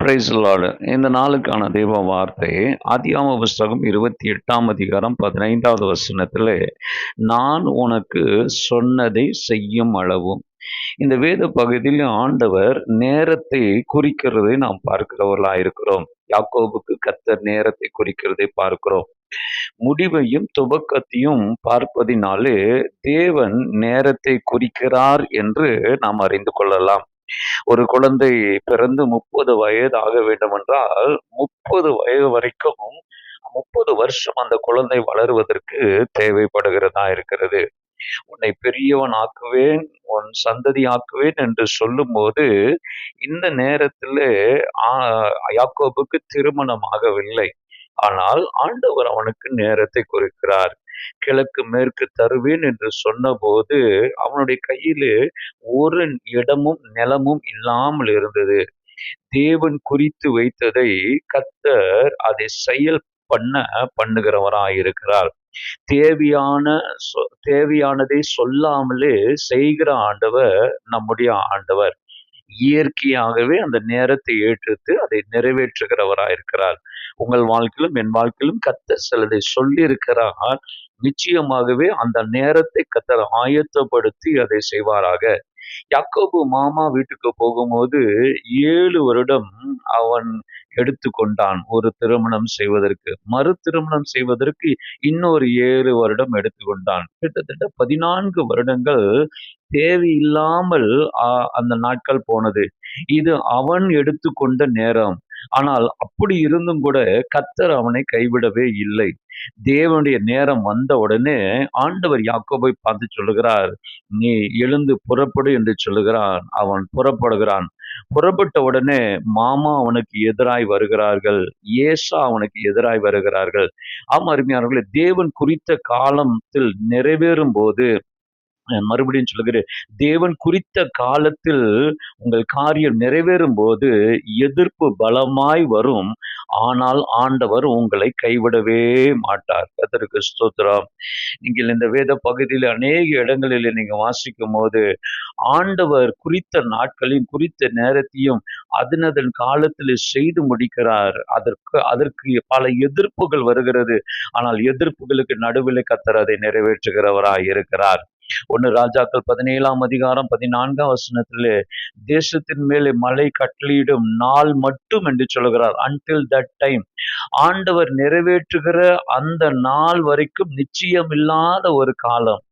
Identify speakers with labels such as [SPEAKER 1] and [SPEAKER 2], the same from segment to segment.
[SPEAKER 1] Price Lord. இந்த நாளுக்கான தெய்வ வார்த்தை ஆதியாகம புஸ்தகம் 28ஆம் அதிகாரம் 15வது வசனத்திலே, நான் உனக்கு சொன்னதை செய்யும் அளவும். இந்த வேத பகுதியில் ஆண்டவர் நேரத்தை குறிக்கிறதை நாம் பார்க்கிறவர்களாக இருக்கிறோம். யாக்கோபுக்கு கர்த்தர் நேரத்தை குறிக்கிறதை பார்க்கிறோம். முடிவையும் துவக்கத்தையும் பார்ப்பதினாலே தேவன் நேரத்தை குறிக்கிறார் என்று நாம் அறிந்து கொள்ளலாம். ஒரு குழந்தை பிறந்து 30 வயது ஆக வேண்டும் என்றால் 30 வயது வரைக்கும் 30 வருஷம் அந்த குழந்தை வளருவதற்கு தேவைப்படுகிறதா இருக்கிறது. உன்னை பெரியவன் ஆக்குவேன், உன் சந்ததி ஆக்குவேன் என்று சொல்லும்போது, இந்த நேரத்திலே யாக்கோபுக்கு திருமணம் ஆகவில்லை. ஆனால் ஆண்டவர் அவனுக்கு நேரத்தை குறிக்கிறார். கிழக்கு மேற்கு தருவேன் என்று சொன்னபோது அவனுடைய கையிலே ஒரு இடமும் நிலமும் இல்லாமல் இருந்தது. தேவன் குறித்து வைத்ததை கர்த்தர் அதை செயல் பண்ணுகிறவராயிருக்கிறார். தேவையான தேவையானதை சொல்லாமலே செய்கிற ஆண்டவர் நம்முடைய ஆண்டவர். இயற்கையாகவே அந்த நேரத்தை ஏற்று அதை நிறைவேற்றுகிறவராயிருக்கிறார். உங்கள் வாழ்க்கையிலும் என் வாழ்க்கையிலும் கர்த்தர் சிலதை சொல்லி இருக்கிறார். நிச்சயமாகவே அந்த நேரத்தை கர்த்தர் ஆயத்தப்படுத்தி அதை செய்வாராக. யாக்கோபு மாமா வீட்டுக்கு போகும்போது 7 வருடம் அவன் எடுத்துக்கொண்டான் ஒரு திருமணம் செய்வதற்கு. மறு திருமணம் செய்வதற்கு இன்னொரு 7 வருடம் எடுத்துக்கொண்டான். கிட்டத்தட்ட 14 வருடங்கள் தேவையில்லாமல் அந்த நாட்கள் போனது. இது அவன் எடுத்துக்கொண்ட நேரம். ஆனால் அப்படி இருந்தும் கூட கர்த்தர் அவனை கைவிடவே இல்லை. தேவனுடைய நேரம் வந்த உடனே ஆண்டவர் யாக்கோபை பார்த்து சொல்லுகிறார், நீ எழுந்து புறப்படு என்று சொல்லுகிறான். அவன் புறப்படுகிறான். புறப்பட்ட உடனே மாமா அவனுக்கு எதிராய் வருகிறார்கள். ஏசா அவனுக்கு எதிராய் வருகிறார்கள். ஆம் அருமையானவர்களே, தேவன் குறித்த காலத்தில் நிறைவேறும் போது, மறுபடியும் சொல்லுகிறேன், தேவன் குறித்த காலத்தில் உங்கள் காரியம் நிறைவேறும் போது எதிர்ப்பு பலமாய் வரும். ஆனால் ஆண்டவர் உங்களை கைவிடவே மாட்டார். கர்த்தருக்கு ஸ்தோத்திரம். நீங்கள் இந்த வேத பகுதியில் அநேக இடங்களில் நீங்க வாசிக்கும் போது ஆண்டவர் குறித்த நாட்களையும் குறித்த நேரத்தையும் அதன் காலத்தில் செய்து முடிக்கிறார். அதற்கு பல எதிர்ப்புகள் வருகிறது. ஆனால் எதிர்ப்புகளுக்கு நடுவில் கர்த்தர் அதை நிறைவேற்றுகிறவராய் இருக்கிறார். 1 ராஜாக்கள் 17ஆம் அதிகாரம் 14ஆம் வசனத்திலே, தேசத்தின் மேலே மழை கட்டளையிடும் நாள் மட்டும் என்று சொல்கிறார். until that time. ஆண்டவர் நிறைவேற்றுகிற அந்த நாள் வரைக்கும் நிச்சயமில்லாத ஒரு காலம்.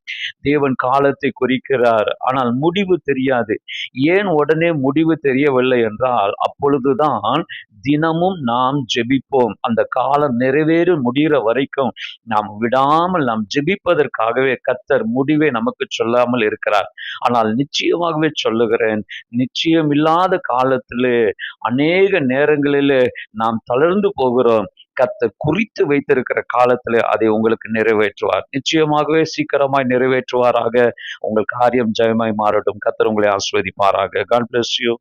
[SPEAKER 1] தேவன் காலத்தை குறிக்கிறார். ஆனால் முடிவு தெரியாது. ஏன் உடனே முடிவு தெரியவில்லை என்றால், அப்பொழுதுதான் தினமும் நாம் ஜெபிப்போம். அந்த காலம் நிறைவேறி முடிகிற வரைக்கும் நாம் விடாமல் நாம் ஜெபிப்பதற்காகவே கர்த்தர் முடிவை நமக்கு சொல்லாமல் இருக்கிறார். ஆனால் நிச்சயமாகவே சொல்லுகிறேன், நிச்சயமில்லாத காலத்திலே அநேக நேரங்களிலே நாம் தளர்ந்து போகிறோம். கர்த்தர் குறித்து வைத்திருக்கிற காலத்திலே அதை உங்களுக்கு நிறைவேற்றுவார். நிச்சயமாகவே சீக்கிரமாய் நிறைவேற்றுவாராக. உங்கள் காரியம் ஜெயமாய் மாறட்டும். கர்த்தர் உங்களை ஆசீர்வதிப்பாராக. God bless you.